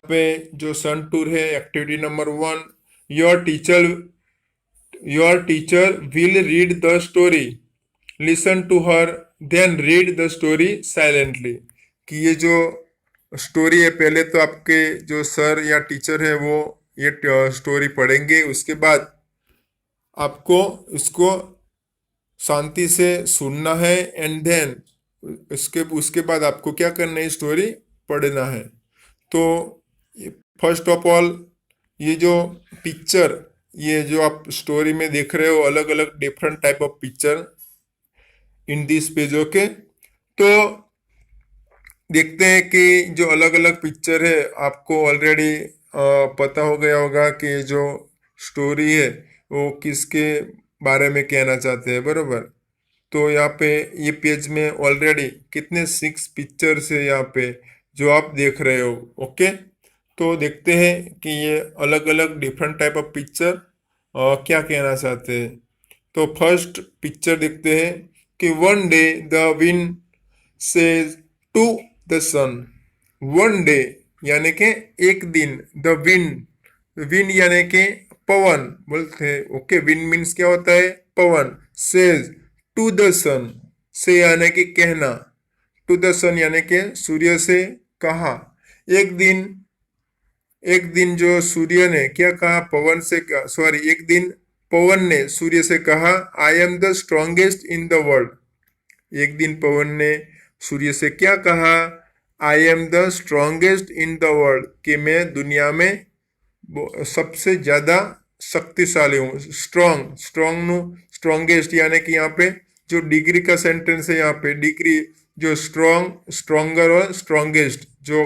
पे जो sun tour है, activity number 1, your teacher will read the story, listen to her, then read the story silently. कि ये जो स्टोरी है, पहले तो आपके जो सर या टीचर है वो ये स्टोरी पढ़ेंगे, उसके बाद आपको इसको शांति से सुनना है, एंड देन उसके उसके बाद आपको क्या करना है, स्टोरी पढ़ना है। तो फर्स्ट ऑफ ऑल ये जो पिक्चर, ये जो आप स्टोरी में देख रहे हो, अलग अलग different type of picture in this page. Okay, तो देखते हैं कि जो अलग अलग पिक्चर है, आपको ऑलरेडी पता हो गया होगा कि जो स्टोरी है वो किसके बारे में कहना चाहते हैं, बरोबर। तो यहाँ पे ये पेज में ऑलरेडी कितने 6 पिक्चर्स है यहाँ पे जो आप देख रहे हो। ओके, तो देखते हैं कि ये अलग अलग डिफरेंट टाइप ऑफ पिक्चर क्या कहना चाहते हैं। तो फर्स्ट पिक्चर देखते हैं कि one day the wind says to the sun. One day यानी कि एक दिन, द विंड, विंड यानी कि पवन बोलते हैं। ओके, विंड मीन्स क्या होता है, पवन। सेज टू द सन, से यानी कि कहना, टू द सन यानी कि सूर्य से कहा। एक दिन, एक दिन जो सूर्य ने क्या कहा, पवन से, सॉरी, एक दिन पवन ने सूर्य से कहा, I am the strongest in the world. एक दिन पवन ने सूर्य से क्या कहा, I am the strongest in the world, कि मैं दुनिया में सबसे ज्यादा शक्तिशाली हूँ। स्ट्रॉन्ग, स्ट्रॉन्गेस्ट यानी कि यहाँ पे जो डिग्री का सेंटेंस है, यहाँ पे डिग्री, जो स्ट्रॉन्ग, स्ट्रॉन्गर और स्ट्रॉन्गेस्ट जो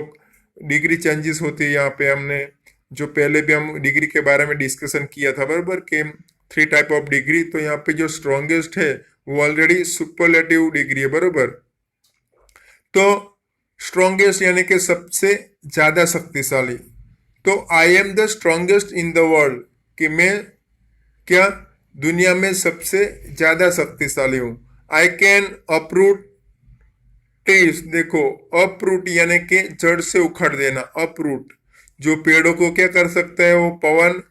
डिग्री चेंजेस होती है, यहाँ पे हमने जो पहले भी हम डिग्री के बारे में डिस्कशन किया था, बराबर, के 3 टाइप ऑफ डिग्री। तो यहाँ पे जो स्ट्रॉन्गेस्ट है वो ऑलरेडी सुपरलेटिव डिग्री है, बराबर। तो स्ट्रॉन्गेस्ट यानी कि सबसे ज्यादा शक्तिशाली। तो I am the strongest in the world, कि मैं क्या दुनिया में सबसे ज्यादा शक्तिशाली हूं। आई कैन अपरूट ट्रीज, देखो अपरूट यानी कि जड़ से उखाड़ देना, अपरूट जो पेड़ों को क्या कर सकता है वो पवन,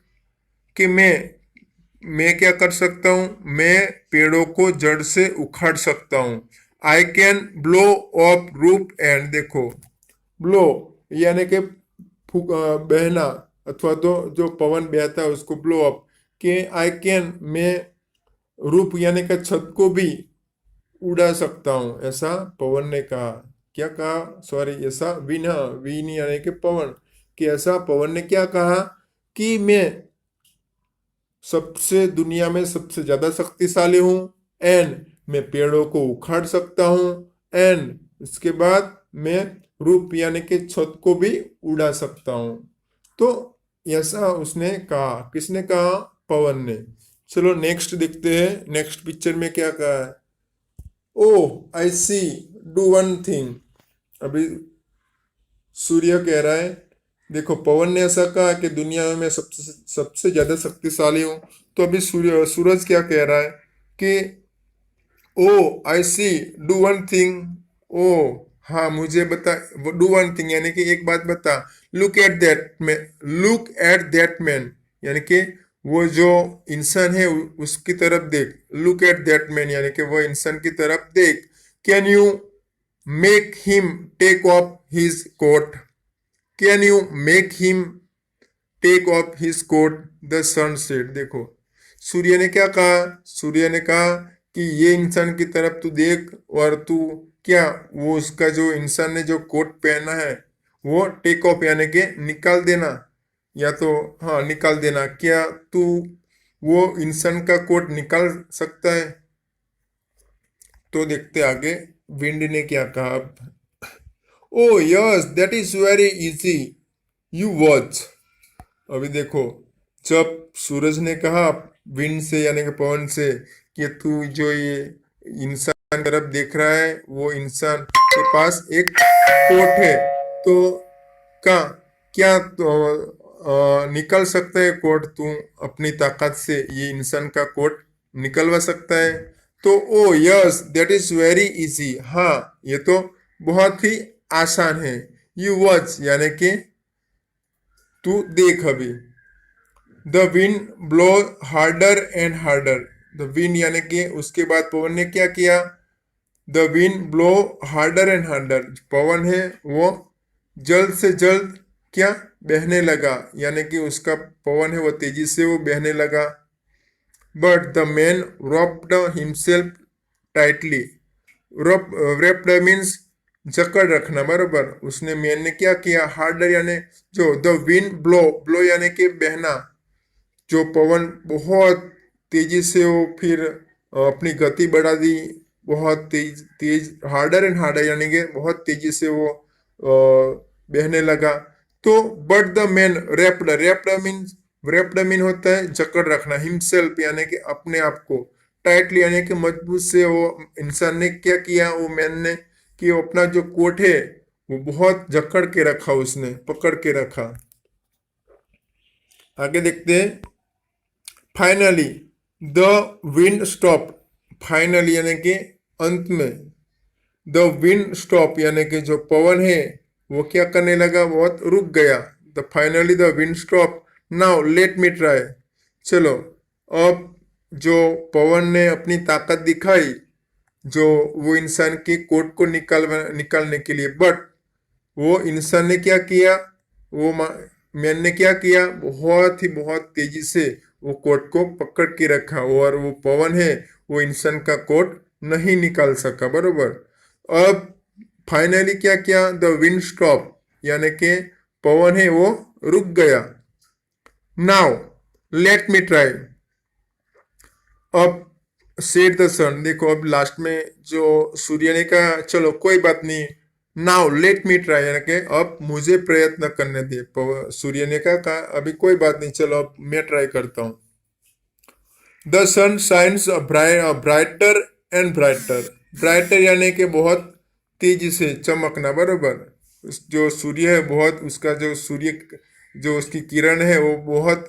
कि मैं क्या कर सकता हूं, मैं पेड़ों को जड़ से उखाड़ सकता हूं। आई कैन ब्लो ऑफ रूप एंड, देखो ब्लो यानी कि बहना, अथवा तो जो पवन बहता है उसको ब्लो अप, कि आई कैन, मैं रूप यानी कि छत को भी उड़ा सकता हूं, ऐसा पवन ने कहा। क्या कहा, सॉरी, ऐसा विन, विन यानी कि पवन, कि ऐसा पवन ने क्या कहा कि मैं सबसे दुनिया में सबसे ज्यादा शक्तिशाली हूं, एंड मैं पेड़ों को उखाड़ सकता हूं, एंड इसके बाद मैं रूप यानी कि छत को भी उड़ा सकता हूं। तो ऐसा उसने कहा, किसने कहा, पवन ने। चलो नेक्स्ट देखते हैं, नेक्स्ट पिक्चर में क्या कहा है। ओह आई सी, डू वन थिंग। अभी सूर्य कह रहा है, देखो पवन ने ऐसा कहा कि दुनिया में मैं सबसे सबसे ज्यादा शक्तिशाली हूं। तो अभी सूरज क्या कह रहा है कि ओ आई सी, डू वन थिंग। ओ हाँ, मुझे बता, डू वन थिंग यानी कि एक बात बता। Look at that man, look at that man यानी कि वो जो इंसान है उसकी तरफ देख। लुक एट दैट मैन यानी कि वो इंसान की तरफ देख। Can you make him take off his coat, can you make him take off his coat, the sun said. देखो सूर्य ने क्या कहा, सूर्य ने कहा कि ये इंसान की तरफ तू देख, और तू क्या, वो उसका जो इंसान ने जो कोट पहना है वो टेक ऑफ यानी कि निकाल देना, या तो हाँ निकाल देना। क्या तू वो इंसान का कोट निकाल सकता है। तो देखते आगे विंड ने क्या कहा। ओ yes that is very easy, you watch. अभी देखो, जब सूरज ने कहा विंड से यानी कि पवन से कि तू जो ये इंसान तरफ देख रहा है वो इंसान के पास एक कोट है, तो का क्या तो निकल सकता है कोट, तू अपनी ताकत से ये इंसान का कोट निकलवा सकता है। तो ओ yes that is very easy, हाँ ये तो बहुत ही आसान है। यू वॉच यानी कि तू देख अभी। The wind blow harder and harder. The wind यानी कि उसके बाद पवन ने क्या किया, the wind blow harder and harder, पवन है वो जल्द से जल्द क्या बहने लगा, यानी कि उसका पवन है वो तेजी से वो बहने लगा। But the man wrapped himself tightly. wrapped means जकड़ रखना, बराबर। उसने मैन ने क्या किया, हार्डर यानी जो, द विंड ब्लो, ब्लो यानी कि बहना, जो पवन बहुत तेजी से वो फिर अपनी गति बढ़ा दी, बहुत तेज तेज, हार्डर एंड हार्डर यानी कि बहुत तेजी से वो बहने लगा। तो but the man wrapped, wrapped mean होता है जकड़ रखना, हिमसेल्फ यानी कि अपने आप को, टाइटली यानी कि मजबूत से वो इंसान ने क्या किया, वो मैन ने, कि वो अपना जो कोट है वो बहुत जकड़ के रखा, उसने पकड़ के रखा। आगे देखते हैं। Finally the wind stop, finally यानी कि अंत में, द विंड स्टॉप यानी कि जो पवन है वो क्या करने लगा, बहुत रुक गया। The finally the wind stop, now let me try. चलो अब जो पवन ने अपनी ताकत दिखाई, जो वो इंसान के कोट को निकालने के लिए, बट वो इंसान ने क्या किया, वो मैन ने क्या किया, बहुत तेजी से वो कोट को पकड़ के रखा, और वो पवन है वो इंसान का कोट नहीं निकाल सका, बरोबर। अब फाइनली क्या किया, द विंड स्टॉप यानी कि पवन है वो रुक गया। Now let me try. अब सेट द सन, देखो अब लास्ट में जो सूर्य ने कहा चलो कोई बात नहीं, नाउ लेट मी ट्राई यानी कि अब मुझे प्रयत्न करने दे। सूर्य ने कहा अभी कोई बात नहीं, चलो अब मैं ट्राई करता हूं। The sun shines brighter and brighter, brighter यानी कि बहुत तेजी से चमकना, बरोबर। जो सूर्य है बहुत, उसका जो सूर्य जो उसकी किरण है वो बहुत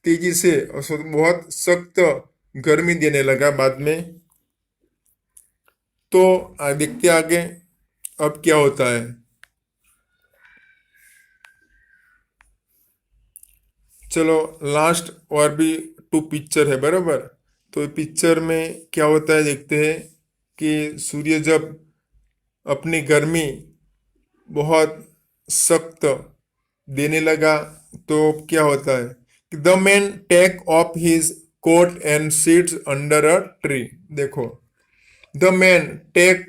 तेजी से और बहुत सख्त गर्मी देने लगा बाद में। तो देखते आगे अब क्या होता है। चलो लास्ट और भी 2 पिक्चर है, बराबर। तो पिक्चर में क्या होता है देखते हैं कि सूर्य जब अपनी गर्मी बहुत सख्त देने लगा तो क्या होता है कि the man take off his coat and sits under a tree. देखो the man take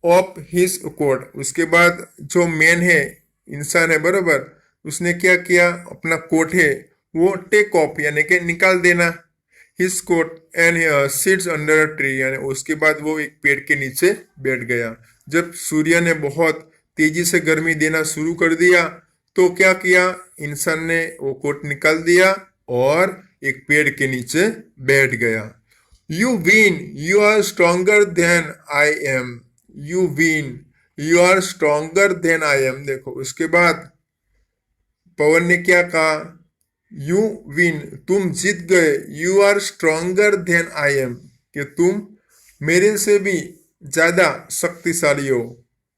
off his coat, उसके बाद जो मैन है इंसान है, बरोबर, उसने क्या किया, अपना कोट है वो टेक ऑफ यानी कि निकाल देना, his coat and sits under a tree, यानी उसके बाद वो एक पेड़ के नीचे बैठ गया। जब सूर्य ने बहुत तेजी से गर्मी देना शुरू कर दिया तो क्या किया, इंसान ने वो कोट निकाल दिया और एक पेड़ के नीचे बैठ गया। You win, you are stronger than I am. You win, you are stronger than I am. देखो उसके बाद पवन ने क्या कहा, यू विन, तुम जीत गए, you are stronger than I am, कि तुम मेरे से भी ज्यादा शक्तिशाली हो,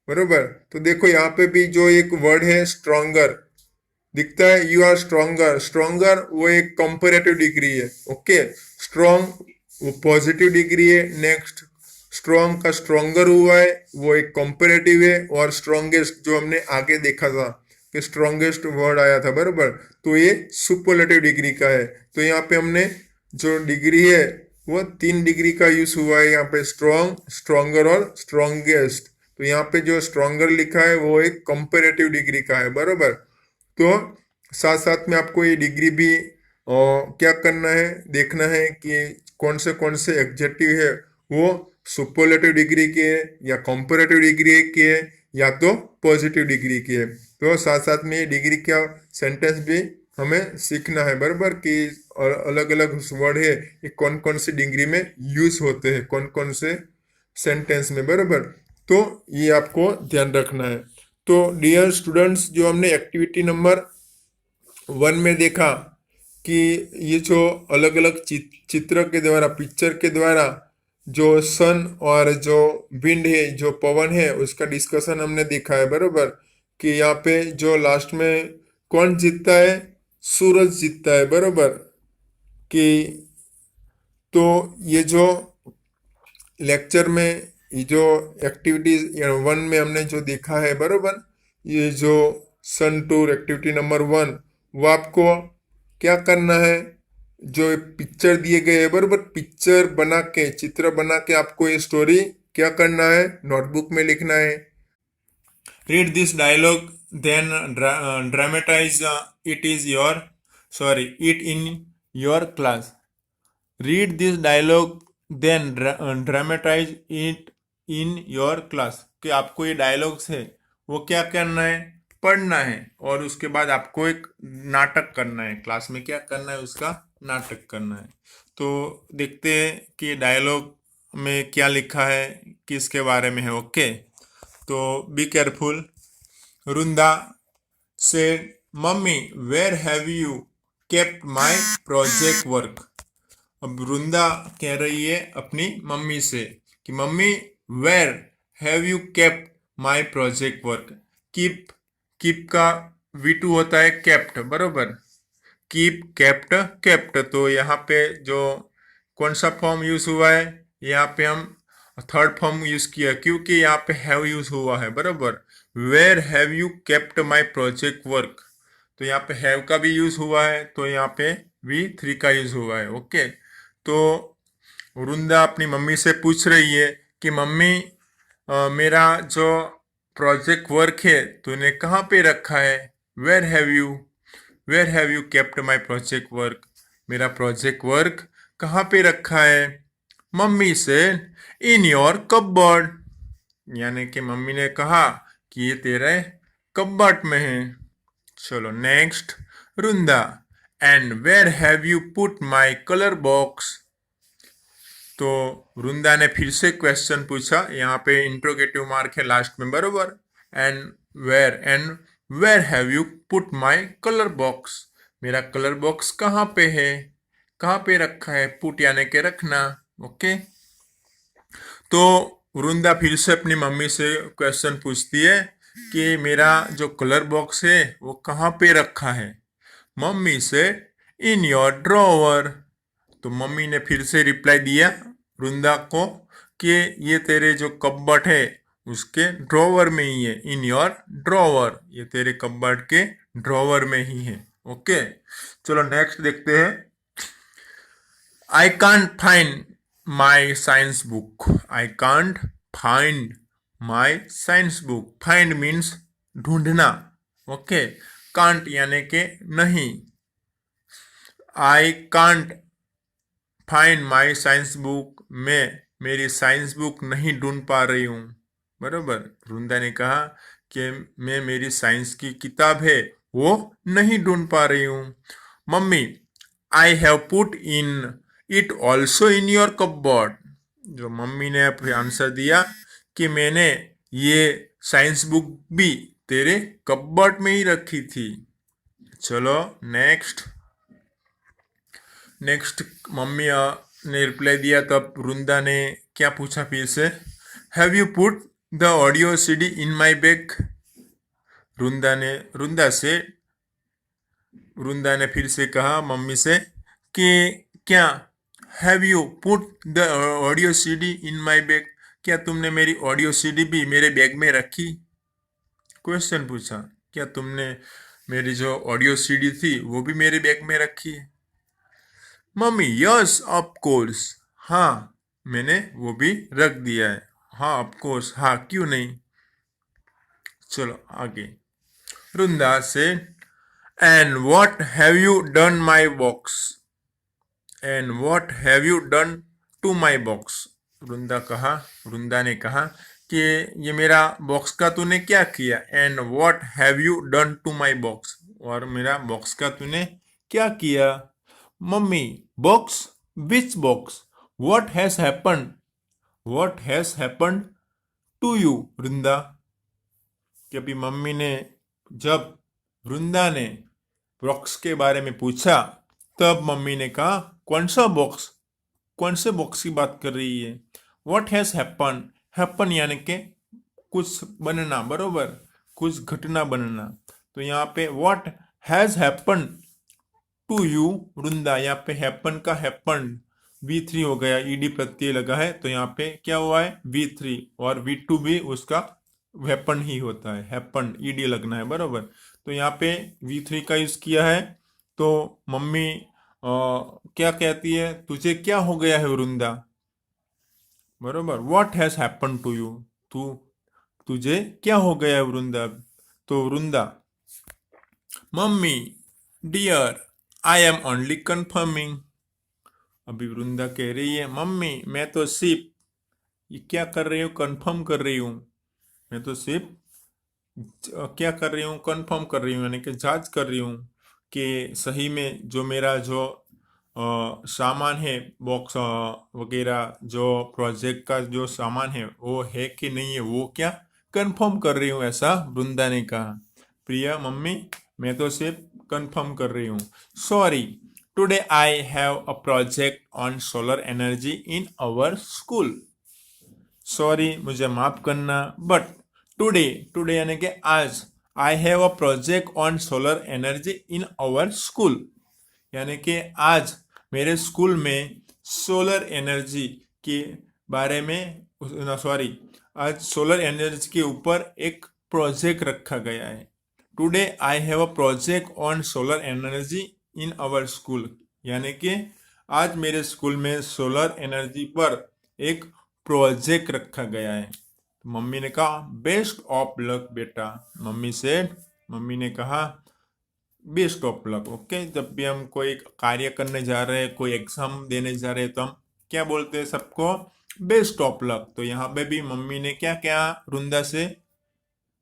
बरोबर। तो देखो यहाँ पे भी जो एक वर्ड है स्ट्रॉन्गर दिखता है, यू आर स्ट्रॉन्गर, स्ट्रॉन्गर वो एक कंपेरेटिव डिग्री है, ओके। स्ट्रॉन्ग वो पॉजिटिव डिग्री है। नेक्स्ट स्ट्रॉन्ग का स्ट्रॉन्गर हुआ है वो एक कंपेरेटिव है, और स्ट्रॉन्गेस्ट जो हमने आगे देखा था कि स्ट्रॉन्गेस्ट वर्ड आया था, बराबर, तो ये सुपरलेटिव डिग्री का है। तो यहाँ पे हमने जो डिग्री है वो 3 डिग्री का यूज हुआ है यहाँ पे, स्ट्रॉन्ग, स्ट्रॉन्गर और स्ट्रॉन्गेस्ट। तो यहाँ पे जो स्ट्रॉन्गर लिखा है वो एक कंपेरेटिव डिग्री का है, बराबर। तो साथ साथ में आपको ये डिग्री भी क्या करना है, देखना है कि कौन से एडजेक्टिव है वो सुपरलेटिव डिग्री के है या कंपैरेटिव डिग्री के है या तो पॉजिटिव डिग्री के है। तो साथ साथ में ये डिग्री का सेंटेंस भी हमें सीखना है, बराबर, कि अलग अलग वर्ड है ये कौन कौन सी डिग्री में यूज होते हैं, कौन कौन से सेंटेंस में, बराबर। तो ये आपको ध्यान रखना है। तो डियर स्टूडेंट्स, जो हमने एक्टिविटी नंबर 1 में देखा कि ये जो अलग अलग चित्र के द्वारा, पिक्चर के द्वारा जो सन और जो विंड है, जो पवन है, उसका डिस्कशन हमने देखा है, बरोबर, कि यहाँ पे जो लास्ट में कौन जीतता है, सूरज जीतता है, बरोबर। कि तो ये जो लेक्चर में ये जो एक्टिविटीज 1 में हमने जो देखा है, बरोबर, ये जो सन टूर एक्टिविटी नंबर 1, वो आपको क्या करना है, जो पिक्चर दिए गए हैं, बरोबर, पिक्चर बना के, चित्र बना के आपको ये स्टोरी क्या करना है, नोटबुक में लिखना है। Read this dialogue then dramatise it in your class. Read this dialogue then dramatise it in your class. कि आपको ये डायलॉग्स है वो क्या करना है, पढ़ना है, और उसके बाद आपको एक नाटक करना है, क्लास में क्या करना है, उसका नाटक करना है। तो देखते हैं कि डायलॉग में क्या लिखा है, किसके बारे में है। ओके, तो be careful. Runda said, mummy where have you kept my project work. अब रुंदा कह रही है अपनी मम्मी से कि mummy where have you kept my project work. Keep, keep का V2 होता है केप्ट, बरोबर। Keep, kept, kept. तो यहाँ पे जो कौन सा फॉर्म यूज हुआ है, यहाँ पे हम थर्ड फॉर्म यूज किया क्योंकि यहाँ पे हैव यूज हुआ है, बरोबर। Where have you kept my project work, तो यहाँ पे हैव का भी यूज हुआ है, तो यहाँ पे V3 का यूज हुआ है। ओके, तो वृंदा अपनी मम्मी से पूछ रही है कि मम्मी मेरा जो प्रोजेक्ट वर्क है तूने कहाँ पे रखा है। Where have you kept my project work. मेरा प्रोजेक्ट वर्क कहाँ पे रखा है। मम्मी से इन योर कपबोर्ड, यानी कि मम्मी ने कहा कि ये तेरे कपबोर्ड में है। चलो next. Runda and where have you put my colour box. तो वृंदा ने फिर से क्वेश्चन पूछा, यहाँ पे इंट्रोगेटिव मार्क है लास्ट में, बरोबर। And where have you put my colour box. मेरा कलर बॉक्स कहाँ पे है, कहाँ पे रखा है। पुट यानी के रखना। ओके, तो वृंदा फिर से अपनी मम्मी से क्वेश्चन पूछती है कि मेरा जो कलर बॉक्स है वो कहाँ पे रखा है। मम्मी से इन योर ड्रॉवर। तो मम्मी ने फिर से रिप्लाई दिया वृंदा को कि ये तेरे जो कपबोर्ड है उसके ड्रॉवर में ही है। इन योर ड्रॉवर, ये तेरे कपबोर्ड के ड्रॉवर में ही है। ओके, चलो नेक्स्ट देखते हैं। I can't find my science book. I can't find my science book. Find means ढूंढना। ओके, कांट यानी के नहीं। I can't find my science book, मैं मेरी साइंस बुक नहीं ढूंढ पा रही हूँ, बरोबर। वृंदा ने कहा कि मैं मेरी साइंस की किताब है वो नहीं ढूंढ पा रही हूँ। Mummy I have put in it also in your cupboard. जो मम्मी ने फिर आंसर दिया कि मैंने ये साइंस बुक भी तेरे कपबोर्ड में ही रखी थी। चलो नेक्स्ट। मम्मी ने रिप्लाई दिया, तब वृंदा ने क्या पूछा फिर से। Have you put the audio CD in my bag. Vrinda ने फिर से कहा मम्मी से कि क्या have you put the audio CD in my bag, क्या तुमने मेरी ऑडियो CD भी मेरे बैग में रखी। क्वेश्चन पूछा, क्या तुमने मेरी जो ऑडियो CD थी वो भी मेरे बैग में रखी है। मम्मी यस ऑफ कोर्स, हाँ मैंने वो भी रख दिया है। हाँ ऑफ कोर्स, हाँ क्यों नहीं। चलो आगे। वृंदा से and what have you done my box. And what have you done to my box. Vrinda ने कहा कि ये मेरा बॉक्स का तूने क्या किया। And what have you done to my box, और मेरा बॉक्स का तूने क्या किया। Mummy box, which box, what has happened to you Vrinda. कि अभी मम्मी ने, जब वृंदा ने बॉक्स के बारे में पूछा तब मम्मी ने कहा कौन सा बॉक्स, कौन से बॉक्स की बात कर रही है। व्हाट हैज हैपन यानी के कुछ बनना, बरोबर, कुछ घटना बनना। तो यहाँ पे what has happen to you Vrinda. यहाँ पे हैपन का हैपन V3 हो गया, ईडी प्रत्यय लगा है तो यहाँ पे क्या हुआ है V3, और V2 भी उसका वेपन ही होता है, हैपन ईडी लगना है बरोबर। तो यहाँ पे V3 का यूज किया है। तो मम्मी क्या कहती है, तुझे क्या हो गया है वृंदा, बरोबर। What has happen to you, तू तुझे क्या हो गया है वृंदा। तो Vrinda, mummy dear I am only confirming. अभी वृंदा कह रही है मम्मी मैं तो सिर्फ ये क्या कर रही हूँ, कंफर्म कर रही हूँ। मैं तो सिर्फ क्या कर रही हूँ, कंफर्म कर रही हूँ, यानी कि जांच कर रही हूँ कि सही में जो मेरा जो सामान है, बॉक्स वगैरह जो प्रोजेक्ट का जो सामान है वो है कि नहीं है, वो क्या कंफर्म कर रही हूँ, ऐसा वृंदा ने कहा। प्रिया, मम्मी मैं तो सिर्फ कंफर्म कर रही हूँ। Sorry, today I have a project on solar energy in our school. Sorry, मुझे माफ करना, बट टुडे, टुडे यानी कि आज, I have a project on solar energy in our school, यानी कि आज मेरे स्कूल में सोलर एनर्जी के बारे में, सॉरी, आज सोलर एनर्जी के ऊपर एक प्रोजेक्ट रखा गया है। Today I have a project on solar energy in our school, यानी कि आज मेरे स्कूल में सोलर एनर्जी पर एक प्रोजेक्ट रखा गया है। तो मम्मी ने कहा बेस्ट ऑफ लक बेटा। मम्मी ने कहा बेस्ट ऑफ लक। ओके, जब भी हम कोई कार्य करने जा रहे हैं, कोई एग्जाम देने जा रहे हैं, तो हम क्या बोलते हैं सबको, बेस्ट ऑफ लक। तो यहाँ पे भी मम्मी ने क्या क्या वृंदा से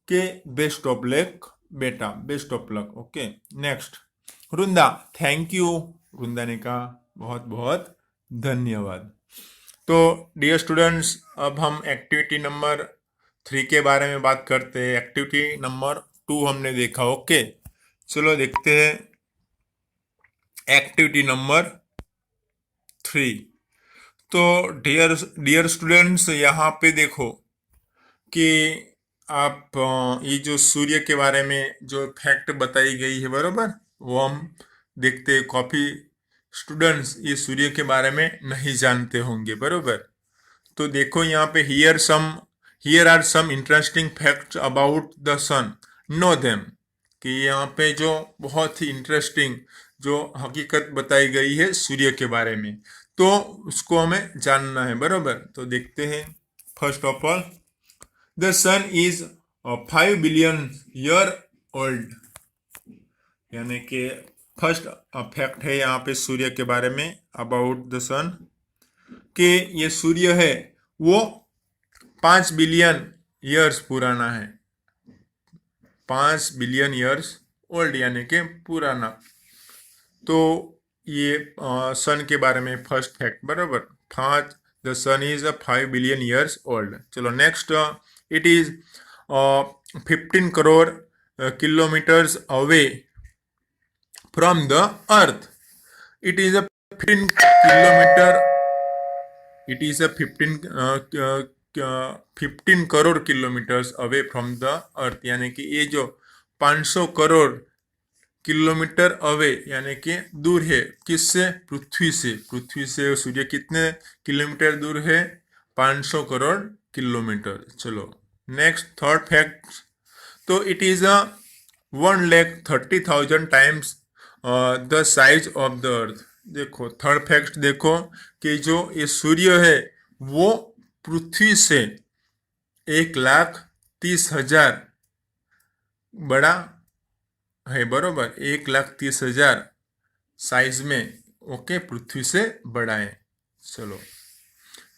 के बेस्ट ऑफ लक बेटा, best of luck. Okay, next, Vrinda thank you. Vrinda ने कहा बहुत बहुत धन्यवाद। तो डियर स्टूडेंट्स, अब हम एक्टिविटी नंबर 3 के बारे में बात करते हैं। एक्टिविटी नंबर 2 हमने देखा। ओके, चलो देखते हैं एक्टिविटी नंबर 3। तो डियर डियर स्टूडेंट्स, यहाँ पे देखो कि आप ये जो सूर्य के बारे में जो फैक्ट बताई गई है बरोबर, वो हम देखते हैं। काफी स्टूडेंट्स ये सूर्य के बारे में नहीं जानते होंगे बरोबर। तो देखो यहाँ पे here are some interesting facts about the sun, know them. कि यहाँ पे जो बहुत ही इंटरेस्टिंग जो हकीकत बताई गई है सूर्य के बारे में, तो उसको हमें जानना है बरोबर। तो देखते हैं। First of all, the sun is 5 billion year old, यानी कि फर्स्ट फैक्ट है यहाँ पे सूर्य के बारे में अबाउट द सन, कि ये सूर्य है वो 5 बिलियन ईयर्स पुराना है। 5 बिलियन ईयर्स ओल्ड यानी कि पुराना। तो ये सन के बारे में फर्स्ट फैक्ट बराबर। 5, the sun is 5 billion years old. चलो next, it is 15 crore kilometres away from the earth. It is a 15 kilometre, it is a 15 crore kilometres away from the earth, यानी कि ये जो 500 करोड़ किलोमीटर अवे यानी कि दूर है, किससे, पृथ्वी से। पृथ्वी से सूर्य कितने किलोमीटर दूर है, 500 करोड़ किलोमीटर। चलो नेक्स्ट, थर्ड फैक्ट, तो it is 1,30,000 times the size of the earth. देखो थर्ड फैक्ट, देखो कि जो ये सूर्य है वो पृथ्वी से 1,30,000 बड़ा है बरोबर। 1,30,000 साइज में, ओके, पृथ्वी से बड़ा है। चलो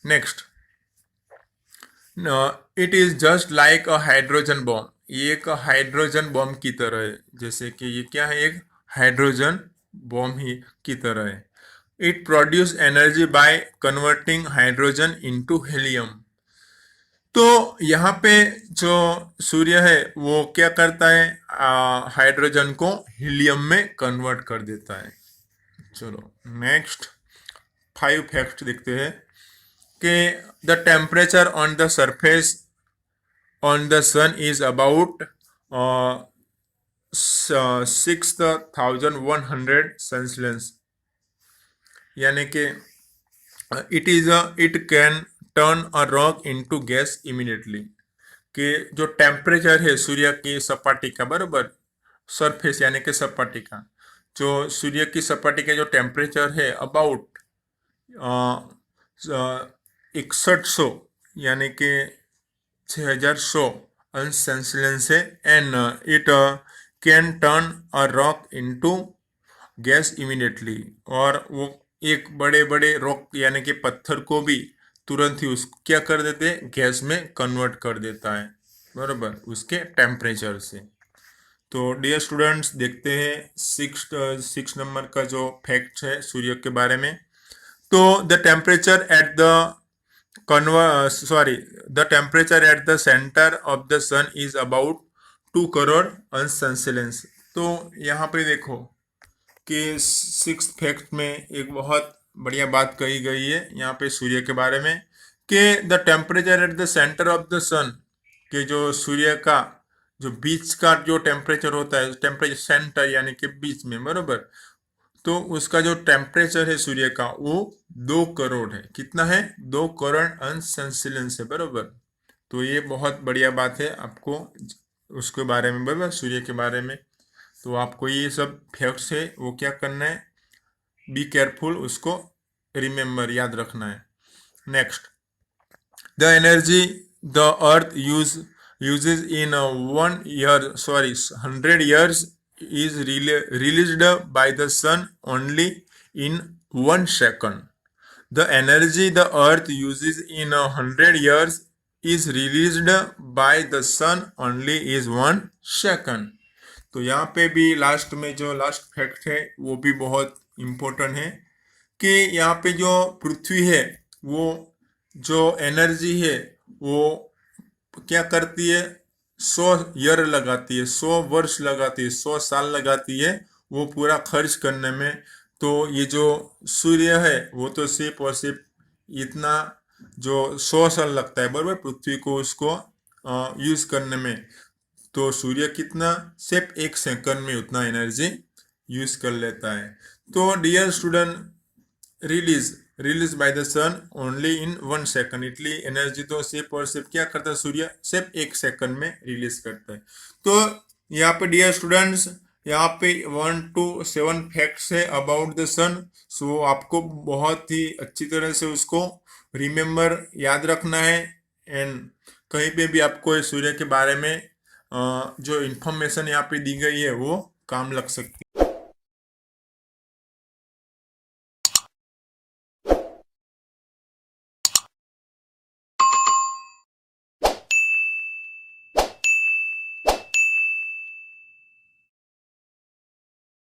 next, it is just like a hydrogen bomb. ये एक हाइड्रोजन बॉम्ब की तरह है, जैसे कि ये क्या है, एक हाइड्रोजन बॉम्ब ही की तरह है। It produce energy by converting hydrogen into helium. तो यहाँ पे जो सूर्य है वो क्या करता है, हाइड्रोजन को हीलियम में कन्वर्ट कर देता है। चलो नेक्स्ट 5 फैक्ट देखते हैं कि the temperature on the surface on the sun is about 6100 Celsius, यानी कि it can turn a rock into gas immediately. कि जो टेम्परेचर है सूर्य की सपाटी का, बराबर, सरफेस यानी कि सपाटी का, जो सूर्य की सपाटी का जो टेम्परेचर है अबाउट 6100 यानी कि 6100 अंश सेल्सियस है। And it can turn a rock into gas immediately, और वो एक बड़े बड़े रॉक यानी कि पत्थर को भी तुरंत ही उसको क्या कर देते हैं, गैस में कन्वर्ट कर देता है, बराबर, उसके टेम्परेचर से। तो डियर स्टूडेंट्स, देखते हैं सिक्स नंबर का जो फैक्ट है सूर्य के बारे में। तो the temperature at the temperature at the centre of the sun is about 2 crore अंश सेल्सियस। तो यहाँ पे देखो कि सिक्स फैक्ट में एक बहुत बढ़िया बात कही गई है यहाँ पे सूर्य के बारे में, कि the temperature at the centre of the sun, कि जो सूर्य का जो बीच का जो टेम्परेचर होता है, टेम्परेचर सेंटर यानी कि बीच में, बराबर, तो उसका जो टेम्परेचर है सूर्य का वो 2 करोड़ है। कितना है? 2 करोड़ अंश सेल्सियस है, बराबर। तो ये बहुत बढ़िया बात है आपको उसके बारे में, बराबर, सूर्य के बारे में। तो आपको ये सब फैक्ट्स है वो क्या करना है, बी केयरफुल, उसको रिमेम्बर, याद रखना है। Next, the energy the earth uses in 100 years is released by the sun only in 1 second. The energy the earth uses in 100 years is released by the sun only is 1 second. तो यहाँ पे भी last में जो last fact है वो भी बहुत इम्पोर्टेंट है, कि यहाँ पे जो पृथ्वी है वो जो एनर्जी है वो क्या करती है, 100 ईयर लगाती है, 100 वर्ष लगाती है, 100 साल लगाती है वो पूरा खर्च करने में। तो ये जो सूर्य है वो तो सिर्फ और सिर्फ इतना जो 100 साल लगता है, बराबर, पृथ्वी को उसको यूज करने में, तो सूर्य कितना, सिर्फ 1 सेकंड में उतना एनर्जी यूज कर लेता है। तो dear student, release by the sun only in 1 second, इतनी एनर्जी तो सिर्फ और सिर्फ क्या करता है सूर्य, सिर्फ 1 सेकंड में रिलीज करता है। तो यहाँ पे डियर स्टूडेंट्स, यहाँ पे 1 to 7 फैक्ट्स है अबाउट द सन। सो आपको बहुत ही अच्छी तरह से उसको रिमेम्बर, याद रखना है। एंड कहीं पे भी आपको सूर्य के बारे में जो इंफॉर्मेशन यहाँ पे दी गई है वो काम लग सकती है।